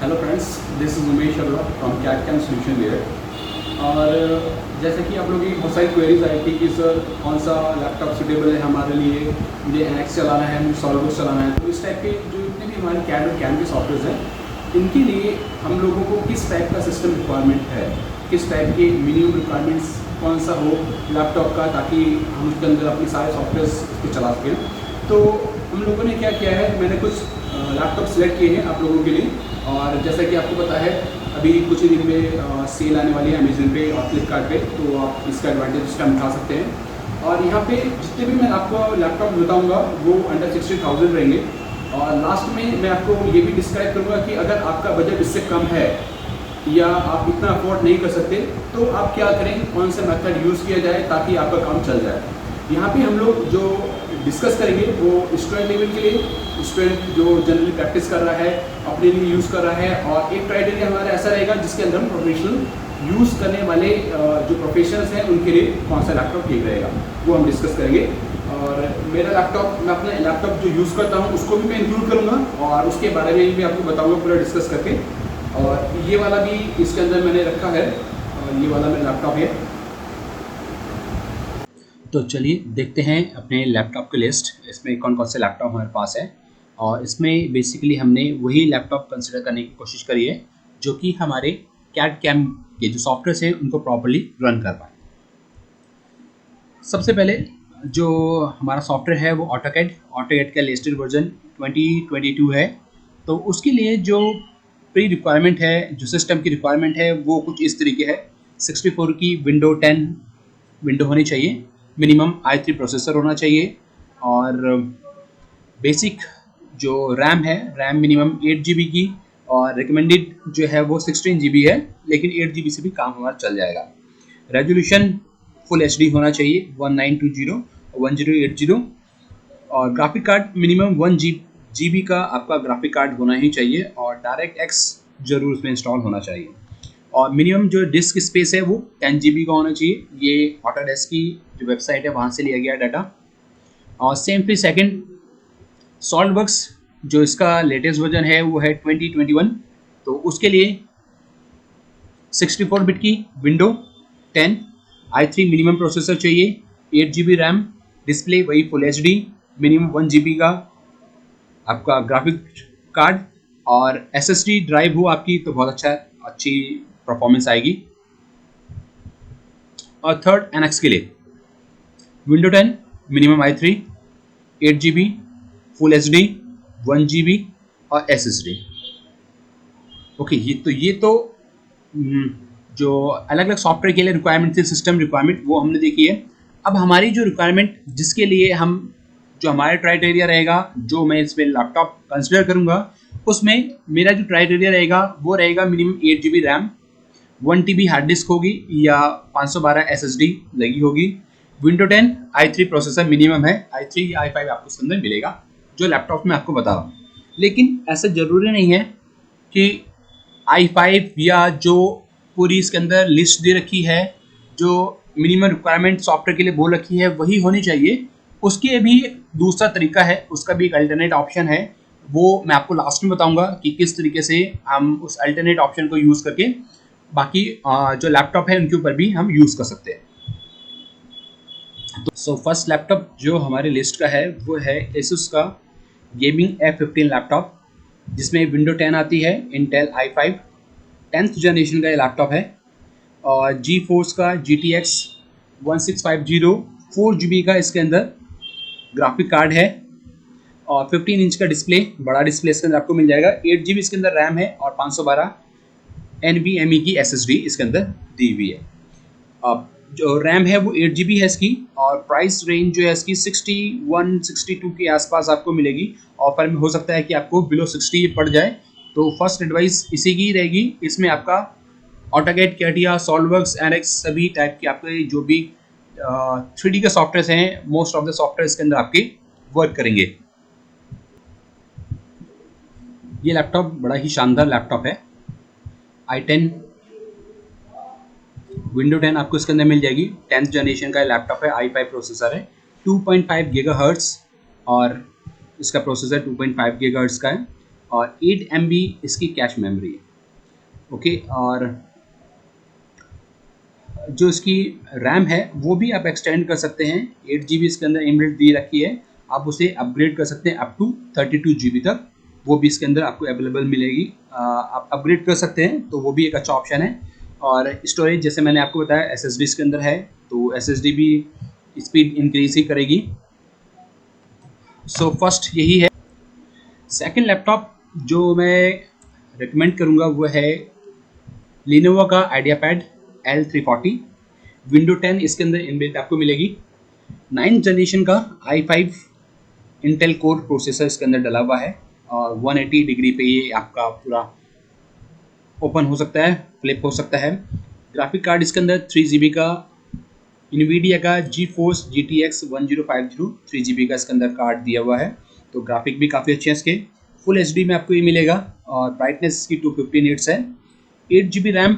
Hello friends, this is Umesh Arora from CAD solution ware. और जैसे कि आप लोगों की बहुत सारी क्वेरीज आई थी कि सर कौन सा लैपटॉप सूटेबल है हमारे लिए, मुझे एनएक्स चलाना है, मुझे सॉल्वबुक्स चलाना है। तो इस टाइप के जो जितने भी हमारे कैड और कैन के सॉफ्टवेयर हैं, इनके लिए हम लोगों को किस टाइप का सिस्टम रिक्वायरमेंट है, किस टाइप के मिनिमम रिक्वायरमेंट्स कौन सा हो लैपटॉप का, ताकि हम उसके अंदर अपने सारे सॉफ्टवेयर उस पर चला सकें। तो हम लोगों ने क्या किया है, मैंने कुछ लैपटॉप सेलेक्ट किए हैं आप लोगों के लिए। और जैसा कि आपको पता है, अभी कुछ ही दिन में सेल आने वाली है अमेजन पे और फ्लिपकार्ट पे, तो आप इसका एडवांटेज इसका उठा सकते हैं। और यहाँ पे जितने भी मैं आपको लैपटॉप बताऊँगा वो अंडर 60,000 रहेंगे। और लास्ट में मैं आपको ये भी डिस्क्राइब करूँगा कि अगर आपका बजट इससे कम है या आप इतना अफोर्ड नहीं कर सकते, तो आप क्या करें, कौन सा मेथड यूज़ किया जाए ताकि आपका काम चल जाए। यहाँ पे हम लोग जो डिस्कस करेंगे वो स्टूडेंट लेवल के लिए, स्टूडेंट जो जनरली प्रैक्टिस कर रहा है, अपने लिए यूज़ कर रहा है। और एक क्राइटेरिया हमारा ऐसा रहेगा जिसके अंदर हम प्रोफेशनल यूज़ करने वाले जो प्रोफेशनल्स हैं उनके लिए कौन सा लैपटॉप ठीक रहेगा, वो हम डिस्कस करेंगे। और मेरा लैपटॉप, मैं अपना लैपटॉप जो यूज़ करता हूँ उसको भी मैं इंक्लूड करूँगा और उसके बारे में भी आपको बताऊँगा पूरा डिस्कस करके। और ये वाला भी इसके अंदर मैंने रखा है, और ये वाला मेरा लैपटॉप है। तो चलिए देखते हैं अपने लैपटॉप की लिस्ट, इसमें कौन कौन से लैपटॉप हमारे पास है। और इसमें बेसिकली हमने वही लैपटॉप कंसिडर करने की कोशिश करी है जो कि हमारे कैड कैम के जो सॉफ्टवेयर हैं उनको प्रॉपर्ली रन कर पाए। सबसे पहले जो हमारा सॉफ्टवेयर है वो ऑटोकैड का लिस्टेड वर्जन 2022 है। तो उसके लिए जो प्री रिक्वायरमेंट है, जो सिस्टम की रिक्वायरमेंट है, वो कुछ इस तरीके है। 64 की विंडो 10 विंडो होनी चाहिए, मिनिमम i3 प्रोसेसर होना चाहिए, और बेसिक जो रैम है, रैम मिनिमम 8 GB की, और रिकमेंडेड जो है वो 16 GB है, लेकिन 8 GB से भी काम हमारा चल जाएगा। रेजोल्यूशन फुल HD होना चाहिए, 1920 1080, और ग्राफिक कार्ड मिनिमम 1 GB का आपका ग्राफिक कार्ड होना ही चाहिए, और डायरेक्ट एक्स जरूर उसमें इंस्टॉल होना चाहिए। और मिनिमम जो डिस्क स्पेस है वो 10 GB का होना चाहिए। ये ऑटोडेस्क की जो वेबसाइट है वहाँ से लिया गया डाटा। और सेम फिर सेकंड सॉल्वबुक्स, जो इसका लेटेस्ट वर्जन है वो है 2021। तो उसके लिए 64 बिट की विंडो 10, i3 मिनिमम प्रोसेसर चाहिए, 8 GB रैम, डिस्प्ले वही फुल HD, मिनिमम 1 GB का आपका ग्राफिक कार्ड, और SSD ड्राइव हो आपकी तो बहुत अच्छी परफॉर्मेंस आएगी। और थर्ड एनएक्स के लिए window 10 minimum i3, 8 GB full HD, 1 GB और SSD। ओके, ये तो जो अलग अलग सॉफ्टवेयर के लिए रिक्वायरमेंट थी, सिस्टम रिक्वायरमेंट, वो हमने देखी है। अब हमारी जो रिक्वायरमेंट, जिसके लिए हम, जो हमारा क्राइटेरिया रहेगा, जो मैं इसमें लैपटॉप कंसिडर करूंगा, उसमें मेरा जो क्राइटेरिया रहेगा वो रहेगा minimum 8 GB RAM, 1 TB hard disk होगी या 512 SSD लगी होगी, विंडो 10 i3 प्रोसेसर मिनिमम है, i3 या i5 आपको उसके अंदर मिलेगा जो लैपटॉप में आपको बता रहा हूँ। लेकिन ऐसा ज़रूरी नहीं है कि i5 या जो पूरी इसके अंदर लिस्ट दे रखी है, जो मिनिमम रिक्वायरमेंट सॉफ्टवेयर के लिए बोल रखी है, वही होनी चाहिए। उसके भी दूसरा तरीका है, उसका भी एक अल्टरनेट ऑप्शन है, वो मैं आपको लास्ट में बताऊंगा कि किस तरीके से हम उस अल्टरनेट ऑप्शन को यूज़ करके बाकी जो लैपटॉप है उनके ऊपर भी हम यूज़ कर सकते हैं। तो फर्स्ट लैपटॉप जो हमारे लिस्ट का है वो है एसुस का गेमिंग F15 लैपटॉप, जिसमें विंडो 10 आती है, इंटेल i5 10th जनरेशन का ये लैपटॉप है, और GeForce का GTX 1650 4 GB का इसके अंदर ग्राफिक कार्ड है, और 15 इंच का डिस्प्ले, बड़ा डिस्प्ले इसके अंदर आपको मिल जाएगा। 8 GB इसके अंदर रैम है और 512 NVMe की SSD इसके अंदर दी हुई है। अब जो रैम है वो 8 GB है इसकी, और प्राइस रेंज जो है इसकी 61-62 के आसपास आपको मिलेगी। ऑफर में हो सकता है कि आपको बिलो 60 पड़ जाए, तो फर्स्ट एडवाइस इसी की रहेगी। इसमें आपका ऑटोकैड, कैटिया, सॉल्वबुक्स, एनएक्स सभी टाइप के आपके जो भी 3D के सॉफ्टवेयर हैं, मोस्ट ऑफ द सॉफ्टवेयर इसके अंदर आपके वर्क करेंगे। ये लैपटॉप बड़ा ही शानदार लैपटॉप है, i10 विंडो 10 आपको इसके अंदर मिल जाएगी। 10th जनरेशन का लैपटॉप है, i5 प्रोसेसर है, 2.5 GHz, और इसका प्रोसेसर 2.5 GHz का है। और 8 MB इसकी कैश मेमोरी है। ओके, और जो इसकी रैम है वो भी आप एक्सटेंड कर सकते हैं। 8 GB इसके अंदर इनबिल्ट दी रखी है, आप उसे अपग्रेड कर सकते हैं अप टू 32 GB तक, वो भी इसके अंदर आपको अवेलेबल मिलेगी। आप अपग्रेड कर सकते हैं, तो वो भी एक अच्छा ऑप्शन है। और स्टोरेज जैसे मैंने आपको बताया SSD इसके अंदर है, तो SSD भी स्पीड इंक्रीज ही करेगी। सो फर्स्ट यही है। सेकंड लैपटॉप जो मैं रिकमेंड करूँगा वो है Lenovo का IdeaPad L340। विंडो 10 इसके अंदर इनबिल्ट आपको मिलेगी। 9th जनरेशन का i5 इंटेल कोर प्रोसेसर इसके अंदर डला हुआ है, और 180 डिग्री पे ये आपका पूरा ओपन हो सकता है, फ्लिप हो सकता है। ग्राफिक कार्ड इसके अंदर 3 GB का NVIDIA का GeForce GTX 1050 3 GB का इसके अंदर कार्ड दिया हुआ है, तो ग्राफिक भी काफ़ी अच्छे हैं इसके। फुल HD में आपको ये मिलेगा, और ब्राइटनेस इसकी 250 निट्स है। 8 GB रैम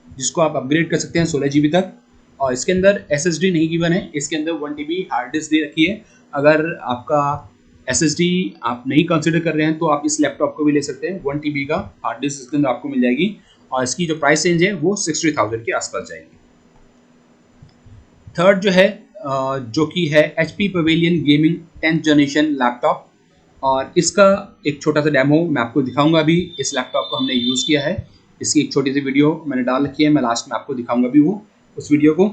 जिसको आप अपग्रेड कर सकते हैं 16 GB तक, और इसके अंदर SSD नहीं गिवन है, इसके अंदर 1 TB हार्ड डिस्क दे रखी है। अगर आपका SSD आप नहीं कंसिडर कर रहे हैं तो आप इस लैपटॉप को भी ले सकते हैं। 1 TB का हार्ड डिस्क इसके अंदर आपको मिल जाएगी, और इसकी जो प्राइस रेंज है वो 60,000 के आसपास जाएगी। थर्ड जो है जो कि है HP pavilion gaming 10th generation laptop, और इसका एक छोटा सा डेमो मैं आपको दिखाऊंगा। अभी इस लैपटॉप को हमने यूज़ किया है, इसकी एक छोटी सी वीडियो मैंने डाल रखी है, मैं लास्ट में आपको दिखाऊंगा भी वो उस वीडियो को।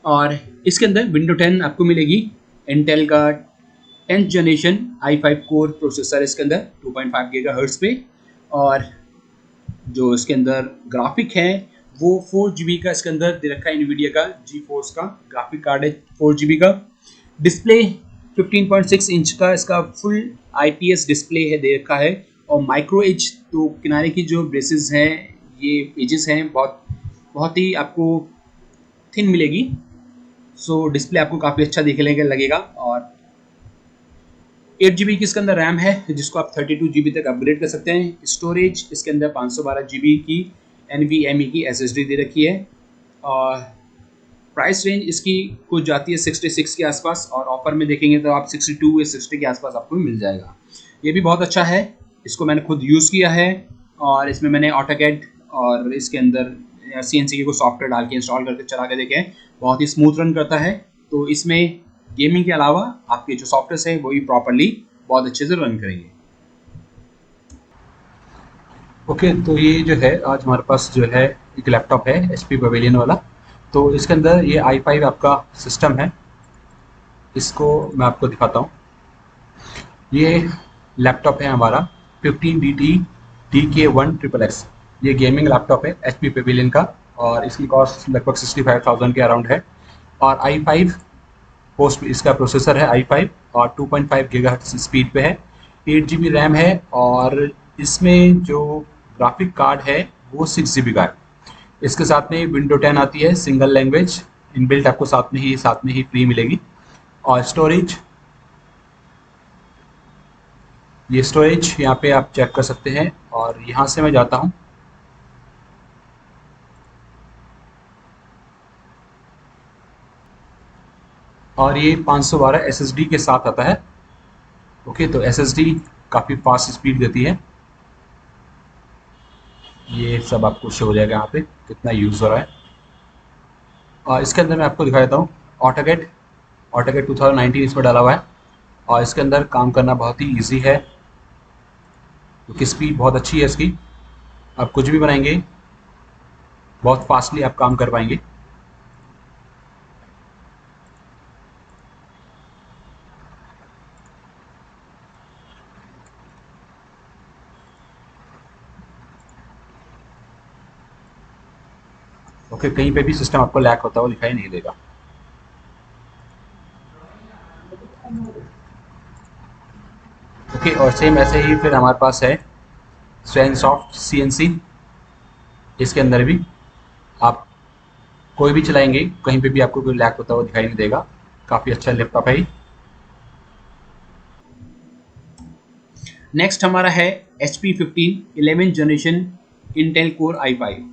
और इसके अंदर विंडो 10 आपको मिलेगी, इंटेल का 10th generation i5 core processor इसके अंदर 2.5 GHz पे, और जो इसके अंदर ग्राफिक है वो 4 GB का इसके अंदर दे रखा है। NVIDIA का GeForce का ग्राफिक कार्ड है 4 GB का। डिस्प्ले 15.6 इंच का इसका फुल IPS डिस्प्ले है दे रखा है, और माइक्रो एज, तो किनारे की जो ब्रेसेस हैं, ये एजेस हैं बहुत ही आपको थिन मिलेगी। सो डिस्प्ले आपको काफ़ी अच्छा दिखने लगेगा। और 8 GB की इसके अंदर रैम है जिसको आप 32 GB तक अपग्रेड कर सकते हैं। स्टोरेज इसके अंदर 512 GB की NVMe की SSD दे रखी है, और प्राइस रेंज इसकी कुछ जाती है 66 के आसपास, और ऑफर में देखेंगे तो आप 62 या 60 के आसपास आपको मिल जाएगा। ये भी बहुत अच्छा है, इसको मैंने खुद यूज़ किया है, और इसमें मैंने AutoCAD और इसके अंदर CNC को सॉफ्टवेयर डाल के इंस्टॉल करके चला के देखे, बहुत ही स्मूथ रन करता है। तो इसमें गेमिंग के अलावा आपके जो सॉफ्टवेयर है वो भी प्रॉपरली बहुत अच्छे से रन करेंगे। ओके, तो ये जो है आज हमारे पास जो है एक लैपटॉप है HP पवेलियन वाला। तो इसके अंदर ये i5 आपका सिस्टम है, इसको मैं आपको दिखाता हूँ। ये लैपटॉप है हमारा 15DT DK1XXX। ये गेमिंग लैपटॉप है HP पवेलियन का, और इसकी कॉस्ट लगभग 65,000 के अराउंड है। और i5 पोस्ट इसका प्रोसेसर है i5, और 2.5 GHz स्पीड पे है। 8 GB रैम है, और इसमें जो ग्राफिक कार्ड है वो 6 GB का है। इसके साथ में विंडो 10 आती है, सिंगल लैंग्वेज इनबिल्ट आपको साथ में ही फ्री मिलेगी। और स्टोरेज, ये स्टोरेज यहाँ पे आप चेक कर सकते हैं, और यहाँ से मैं जाता हूँ। और ये 512 SSD के साथ आता है। ओके, तो SSD काफ़ी फास्ट स्पीड देती है। ये सब आपको शो हो जाएगा यहाँ पे कितना यूज़ हो रहा है। और इसके अंदर मैं आपको दिखा देता हूँ AutoCAD 2019 इसमें डाला हुआ है, और इसके अंदर काम करना बहुत ही इजी है, क्योंकि स्पीड बहुत अच्छी है इसकी। आप कुछ भी बनाएंगे बहुत फास्टली आप काम कर पाएंगे। ओके, कहीं पे भी सिस्टम आपको लैग होता हुआ दिखाई नहीं देगा। ओके, और सेम ऐसे ही फिर हमारे पास है SwenSoft CNC। इसके अंदर भी आप कोई भी चलाएंगे कहीं पे भी आपको कोई लैग होता हुआ दिखाई नहीं देगा। काफ़ी अच्छा लैपटॉप है। नेक्स्ट हमारा है HP 15 11th generation Intel core i5।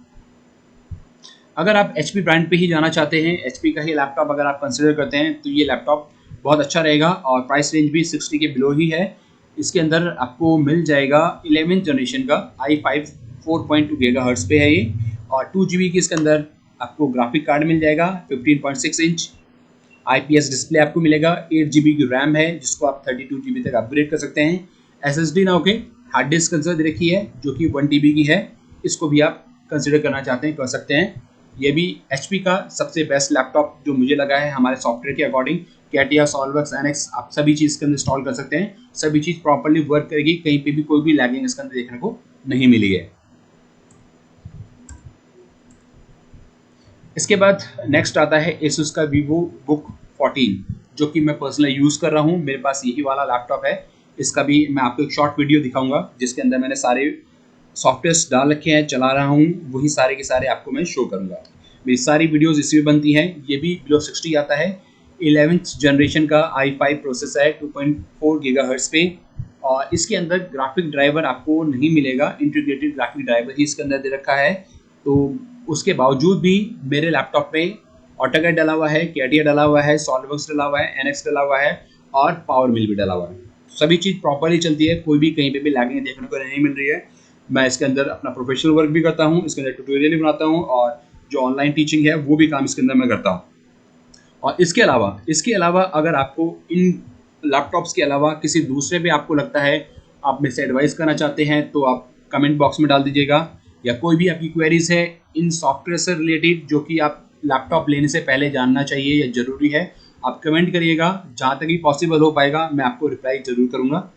अगर आप HP ब्रांड पे ही जाना चाहते हैं, HP का ही लैपटॉप अगर आप कंसिडर करते हैं, तो ये लैपटॉप बहुत अच्छा रहेगा, और प्राइस रेंज भी 60 के बिलो ही है। इसके अंदर आपको मिल जाएगा 11th जनरेशन का i5 4.2 गीगाहर्ट्ज़ पे है ये, और 2 GB की इसके अंदर आपको ग्राफिक कार्ड मिल जाएगा 15.6 इंच। IPS डिस्प्ले आपको मिलेगा, 8 GB की रैम है जिसको आप 32 GB तक अपग्रेड कर सकते हैं। SSD ना होके हार्ड डिस्क कंसिडर दे रखी है जो कि 1 TB की है, इसको भी आप कंसिडर करना चाहते हैं कर सकते हैं। ये भी HP का सबसे बेस्ट लैपटॉप जो मुझे लगा है हमारे सॉफ्टवेयर के अकॉर्डिंग। कैटिया, सॉल्वरक्स, NX आप सभी चीज़ के अंदर इंस्टॉल कर सकते हैं, सभी चीज़ प्रॉपरली वर्क करेगी, कहीं पे भी कोई भी लैगिंग इसके अंदर देखने को नहीं मिली है। इसके बाद नेक्स्ट आता है Asus का Vivo Book 14 जो कि मैं पर्सनली यूज़ कर रहा हूँ, मेरे पास यही वाला लैपटॉप है। इसका भी मैं आपको एक शॉर्ट वीडियो दिखाऊंगा जिसके अंदर मैंने सारे सॉफ्टवेयर्स डाल रखे हैं, चला रहा हूँ, वही सारे के सारे आपको मैं शो करूँगा। मेरी सारी वीडियोज़ इसी में बनती हैं। ये भी बिलो 60 आता है, 11th जनरेशन का i5 प्रोसेसर है 2.4 गीगाहर्ट्ज़ पे, और इसके अंदर ग्राफिक ड्राइवर आपको नहीं मिलेगा, इंटीग्रेटेड ग्राफिक ड्राइवर ही इसके अंदर दे रखा है। तो उसके बावजूद भी मेरे लैपटॉप में ऑटोकैड डला हुआ है, कैटिया डला हुआ है, सॉल्वरक्स डला हुआ है, NX डला हुआ है और पावर मिल भी डला हुआ है। सभी चीज़ प्रॉपरली चलती है, कोई भी कहीं पे भी लैगिंग देखने को नहीं मिल रही है। मैं इसके अंदर अपना प्रोफेशनल वर्क भी करता हूँ, इसके अंदर ट्यूटोरियल भी बनाता हूँ, और जो ऑनलाइन टीचिंग है वो भी काम इसके अंदर मैं करता हूँ। और इसके अलावा अगर आपको इन लैपटॉप्स के अलावा किसी दूसरे भी आपको लगता है, आप मेरे से एडवाइस करना चाहते हैं, तो आप कमेंट बॉक्स में डाल दीजिएगा, या कोई भी आपकी क्वेरीज है इन सॉफ्टवेयर से रिलेटेड जो कि आप लैपटॉप लेने से पहले जानना चाहिए या ज़रूरी है, आप कमेंट करिएगा। जहाँ तक भी पॉसिबल हो पाएगा मैं आपको रिप्लाई ज़रूर करूँगा।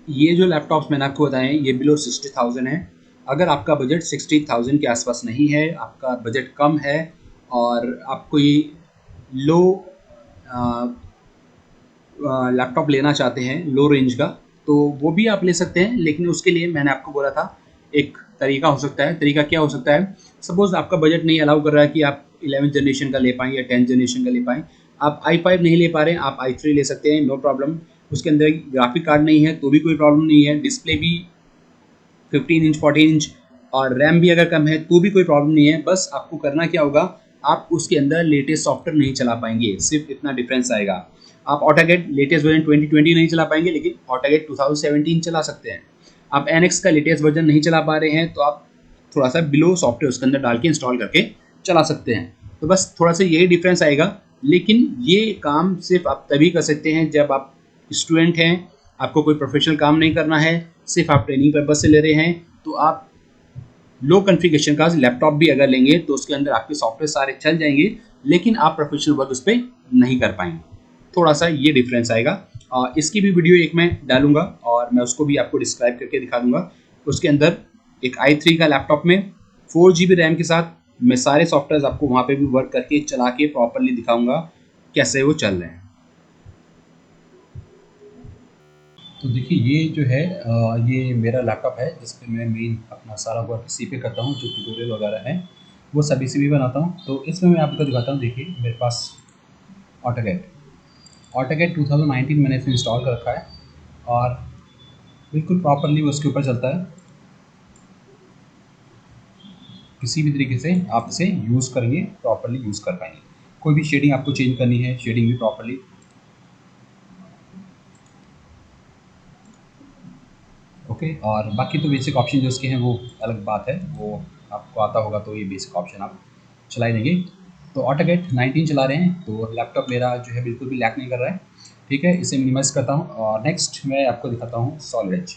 ये जो लैपटॉप्स मैंने आपको बताए ये बिलो 60,000 है। अगर आपका बजट 60,000 के आसपास नहीं है, आपका बजट कम है और आप कोई लो लैपटॉप लेना चाहते हैं लो रेंज का, तो वो भी आप ले सकते हैं। लेकिन उसके लिए मैंने आपको बोला था एक तरीका हो सकता है। तरीका क्या हो सकता है, सपोज़ आपका बजट नहीं अलाउ कर रहा है कि आप 11th जनरेशन का ले पाएँ या 10th जनरेशन का ले पाएँ, आप i5 नहीं ले पा रहे हैं, आप i3 ले सकते हैं, नो प्रॉब्लम। उसके अंदर ग्राफिक कार्ड नहीं है तो भी कोई प्रॉब्लम नहीं है, डिस्प्ले भी 15 इंच 14 इंच और रैम भी अगर कम है तो भी कोई प्रॉब्लम नहीं है। बस आपको करना क्या होगा, आप उसके अंदर लेटेस्ट सॉफ्टवेयर नहीं चला पाएंगे, सिर्फ इतना डिफरेंस आएगा। आप ऑटोकैड लेटेस्ट वर्जन 2020 नहीं चला पाएंगे, लेकिन ऑटोकैड 2017 चला सकते हैं। आप NX का लेटेस्ट वर्जन नहीं चला पा रहे हैं तो आप थोड़ा सा बिलो सॉफ्टवेयर उसके अंदर डाल के इंस्टॉल करके चला सकते हैं। तो बस थोड़ा सा यही डिफरेंस आएगा, लेकिन ये काम सिर्फ आप तभी कर सकते हैं जब आप स्टूडेंट हैं, आपको कोई प्रोफेशनल काम नहीं करना है, सिर्फ आप ट्रेनिंग पर्पज से ले रहे हैं। तो आप लो कॉन्फ़िगरेशन का लैपटॉप भी अगर लेंगे तो उसके अंदर आपके सॉफ्टवेयर सारे चल जाएंगे, लेकिन आप प्रोफेशनल वर्क उस पर नहीं कर पाएंगे। थोड़ा सा ये डिफरेंस आएगा। इसकी भी वीडियो एक मैं डालूंगा और मैं उसको भी आपको डिस्क्राइब करके दिखा दूंगा। उसके अंदर एक i3 का लैपटॉप में 4 GB रैम के साथ मैं सारे सॉफ्टवेयर आपको वहाँ पे भी वर्क करके चला के प्रॉपरली दिखाऊंगा कैसे वो चल रहे हैं। तो देखिए ये जो है ये मेरा लैपटॉप है जिस पे मैं मेन अपना सारा वर्क इसी पे करता हूँ, जो ट्यूटोरियल वगैरह है वो सब इसी भी बनाता हूँ। तो इसमें मैं आपको दिखाता हूँ। देखिए मेरे पास ऑटोकैड 2019 मैंने इसे इंस्टॉल कर रखा है और बिल्कुल प्रॉपरली वो उसके ऊपर चलता है। किसी भी तरीके से आप इसे यूज़ करेंगे प्रॉपरली यूज़ कर पाएंगे। कोई भी शेडिंग आपको चेंज करनी है, शेडिंग भी प्रॉपरली ओके। और बाकी तो बेसिक ऑप्शन जो उसके हैं वो अलग बात है, वो आपको आता होगा तो ये बेसिक ऑप्शन आप चला ही देंगे। तो ऑटोकैड 19 चला रहे हैं तो लैपटॉप मेरा जो है बिल्कुल भी लैग नहीं कर रहा है। ठीक है, इसे मिनिमाइज़ करता हूँ और नेक्स्ट मैं आपको दिखाता हूँ सॉलिड एज।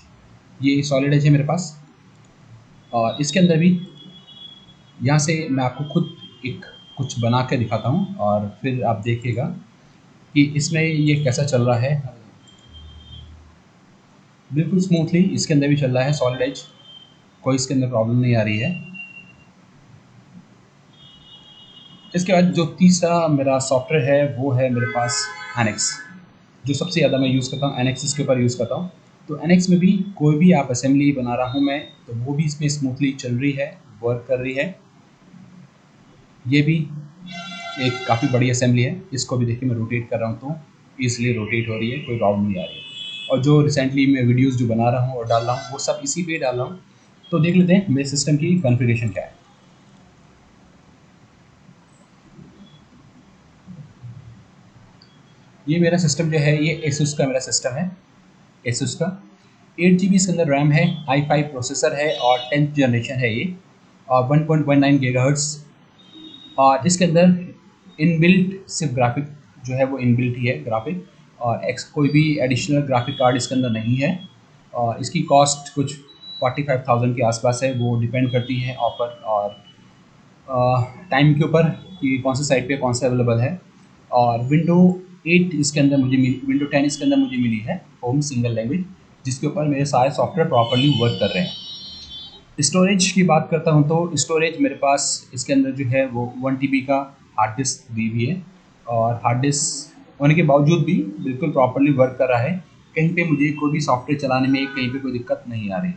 ये सॉलिड एज है मेरे पास और इसके अंदर भी यहाँ से मैं आपको खुद एक कुछ बना के दिखाता हूँ और फिर आप देखिएगा कि इसमें ये कैसा चल रहा है। बिल्कुल स्मूथली इसके अंदर भी चल रहा है सॉलिड एज, कोई इसके अंदर प्रॉब्लम नहीं आ रही है। इसके बाद जो तीसरा मेरा सॉफ्टवेयर है वो है मेरे पास NX, जो सबसे ज़्यादा मैं यूज़ करता हूँ। NX इसके ऊपर यूज़ करता हूँ। तो NX में भी कोई भी आप असेंबली बना रहा हूँ मैं, तो वो भी इसमें स्मूथली चल रही है, वर्क कर रही है। ये भी एक काफ़ी बड़ी असेंबली है, इसको भी देखिए मैं रोटेट कर रहा हूँ तो ईजिली रोटेट हो रही है, कोई प्रॉब्लम नहीं आ रही है। और जो रिसेंटली मैं वीडियोस जो बना रहा हूँ और डाल रहा हूँ वो सब इसी पे डाल रहा हूँ। तो देख लेते हैं मेरे सिस्टम की कॉन्फ़िगरेशन क्या है। ये मेरा सिस्टम जो है ये एसूस का मेरा सिस्टम है, एसूस का 8 GB इसके अंदर रैम है, i5 प्रोसेसर है और 10th जनरेशन है ये, और 1.19 गीगाहर्ट्ज़। और इसके अंदर इनबिल्ट सिर्फ ग्राफिक जो है वो इनबिल्ट ही है ग्राफिक, और कोई भी एडिशनल ग्राफिक कार्ड इसके अंदर नहीं है। और इसकी कॉस्ट कुछ 45,000 के आसपास है, वो डिपेंड करती है ऑफ़र और टाइम के ऊपर कि कौन से साइट पे कौन सा अवेलेबल है। और विंडो 8 इसके अंदर मुझे मिली, विंडो 10 इसके अंदर मुझे मिली है होम सिंगल लैंग्वेज, जिसके ऊपर मेरे सारे सॉफ्टवेयर प्रॉपर्ली वर्क कर रहे हैं। स्टोरेज की बात करता हूँ तो स्टोरेज मेरे पास इसके अंदर जो है वो 1 TB का हार्ड डिस्क दी हुई है, और हार्ड डिस्क होने के बावजूद भी बिल्कुल प्रॉपर्ली वर्क कर रहा है, कहीं पे मुझे कोई भी सॉफ्टवेयर चलाने में कहीं पे कोई दिक्कत नहीं आ रही।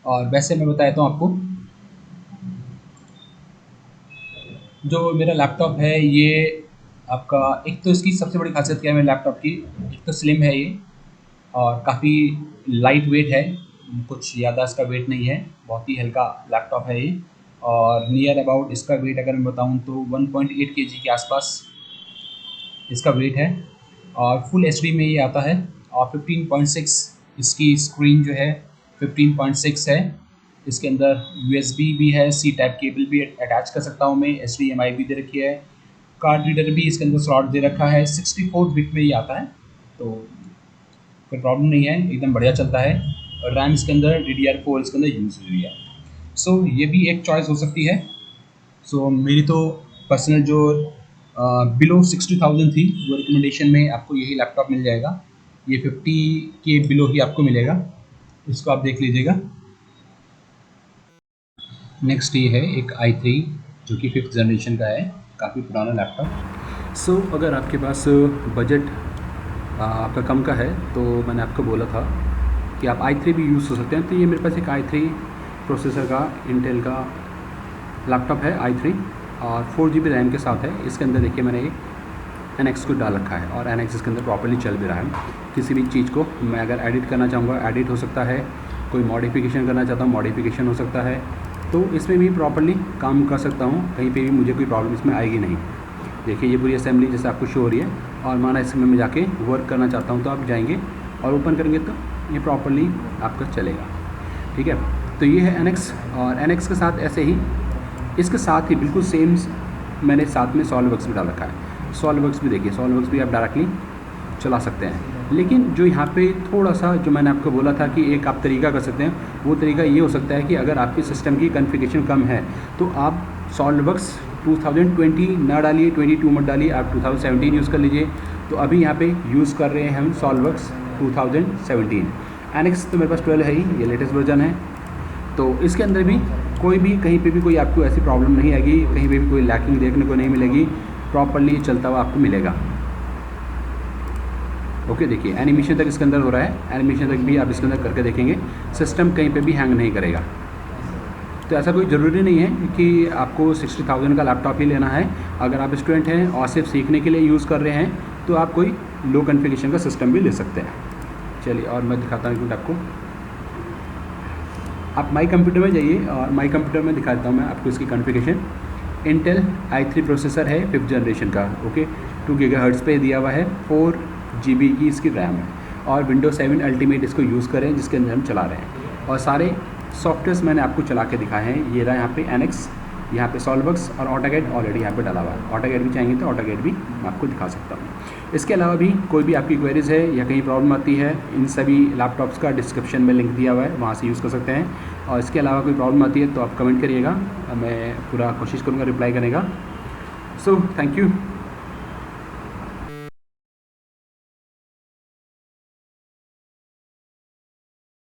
और वैसे मैं बता देता हूँ आपको, जो मेरा लैपटॉप है ये आपका, एक तो इसकी सबसे बड़ी खासियत क्या है मेरे लैपटॉप की, एक तो स्लिम है ये और काफ़ी लाइट वेट है, कुछ ज़्यादा इसका वेट नहीं है, बहुत ही हल्का लैपटॉप है ये। और नियर अबाउट इसका वेट अगर मैं बताऊं तो 1.8 kg के आसपास इसका वेट है, और फुल HD में ये आता है, और 15.6 इसकी स्क्रीन जो है 15.6 है। इसके अंदर USB भी है, C टाइप केबल भी अटैच कर सकता हूँ मैं, HDMI भी दे रखी है, कार्ड रीडर भी इसके अंदर स्लॉट दे रखा है, 64 बिट में ये आता है, तो कोई प्रॉब्लम नहीं है, एकदम बढ़िया चलता है। और रैम इसके अंदर DDR4 इसके अंदर यूज़ हुई है, सो ये भी एक चॉइस हो सकती है। सो मेरी तो पर्सनल जो बिलो 60,000 थी, वो रिकमेंडेशन में आपको यही लैपटॉप मिल जाएगा, ये 50 के बिलो ही आपको मिलेगा, इसको आप देख लीजिएगा। नेक्स्ट ये है एक i3 जो कि 5th जनरेशन का है, काफ़ी पुराना लैपटॉप। सो अगर आपके पास बजट आपका कम का है तो मैंने आपको बोला था कि आप i3 भी यूज़ कर सकते हैं। तो ये मेरे पास एक i3 प्रोसेसर का इंटेल का लैपटॉप है i3, और 4 GB रैम के साथ है। इसके अंदर देखिए मैंने NX को डाल रखा है, और NX इसके अंदर प्रॉपर्ली चल भी रहा है। किसी भी चीज़ को मैं अगर एडिट करना चाहूँगा एडिट हो सकता है, कोई मॉडिफिकेशन करना चाहता हूँ मॉडिफिकेशन हो सकता है, तो इसमें भी प्रॉपर्ली काम कर सकता हूँ, कहीं पे भी मुझे कोई प्रॉब्लम इसमें आएगी नहीं। देखिए ये पूरी असेंबली जैसे आपको शो हो रही है, और माना इसमें मैं जाके वर्क करना चाहता हूँ तो आप जाएंगे और ओपन करेंगे तो ये प्रॉपर्ली आपका चलेगा, ठीक है। तो ये है NX, और NX के साथ ऐसे ही इसके साथ ही बिल्कुल सेम मैंने साथ में सॉल्ववर्क्स भी डाल रखा है। सॉल्ववर्क्स भी देखिए, सॉल्ववर्क्स भी आप डायरेक्टली चला सकते हैं, लेकिन जो यहाँ पे थोड़ा सा जो मैंने आपको बोला था कि एक आप तरीका कर सकते हैं, वो तरीका ये हो सकता है कि अगर आपकी सिस्टम की कॉन्फ़िगरेशन कम है तो आप सॉल्ववर्क्स 2020 ना डालिए, 22 मत डालिए, आप 2017 यूज़ कर लीजिए। तो अभी यहाँ पे यूज़ कर रहे हैं हम सॉल्ववर्क्स 2017। NX तो मेरे पास 12 है ही, ये लेटेस्ट वर्जन है, तो इसके अंदर भी कोई भी कहीं पे भी कोई आपको ऐसी प्रॉब्लम नहीं आएगी, कहीं पे भी कोई लैकिंग देखने को नहीं मिलेगी, प्रॉपर्ली चलता हुआ आपको मिलेगा। ओके, देखिए एनिमेशन तक इसके अंदर हो रहा है, एनिमेशन तक भी आप इसके अंदर करके देखेंगे, सिस्टम कहीं पे भी हैंग नहीं करेगा। तो ऐसा कोई ज़रूरी नहीं है कि आपको 60,000 का लैपटॉप ही लेना है। अगर आप स्टूडेंट हैं और सिर्फ सीखने के लिए यूज़ कर रहे हैं तो आप कोई लो कॉन्फ़िगरेशन का सिस्टम भी ले सकते हैं। चलिए और मैं दिखाता हूँ आपको, आप माई कंप्यूटर में जाइए और माई कंप्यूटर में दिखाता हूँ मैं आपको इसकी कॉन्फ़िगरेशन। इंटेल i3 प्रोसेसर है 5th जनरेशन का, ओके, 2 GHz पे दिया हुआ है, 4 GB की इसकी रैम है, और Windows 7 अल्टीमेट इसको यूज़ करें जिसके अंदर हम चला रहे हैं। और सारे सॉफ्टवेयर्स मैंने आपको चला के दिखाए हैं, ये रहा यहाँ पे NX, यहाँ पे सॉल्ववर्क्स और ऑटोकैड ऑलरेडी यहाँ पे डाला हुआ है। ऑटोकैड भी चाहेंगे तो ऑटोकैड भी मैं आपको दिखा सकता हूँ। इसके अलावा भी कोई भी आपकी क्वेरीज़ है या कहीं प्रॉब्लम आती है, इन सभी लैपटॉप्स का डिस्क्रिप्शन में लिंक दिया हुआ है, वहाँ से यूज़ कर सकते हैं। और इसके अलावा कोई प्रॉब्लम आती है तो आप कमेंट करिएगा, मैं पूरा कोशिश करूँगा रिप्लाई करने का। So thank you.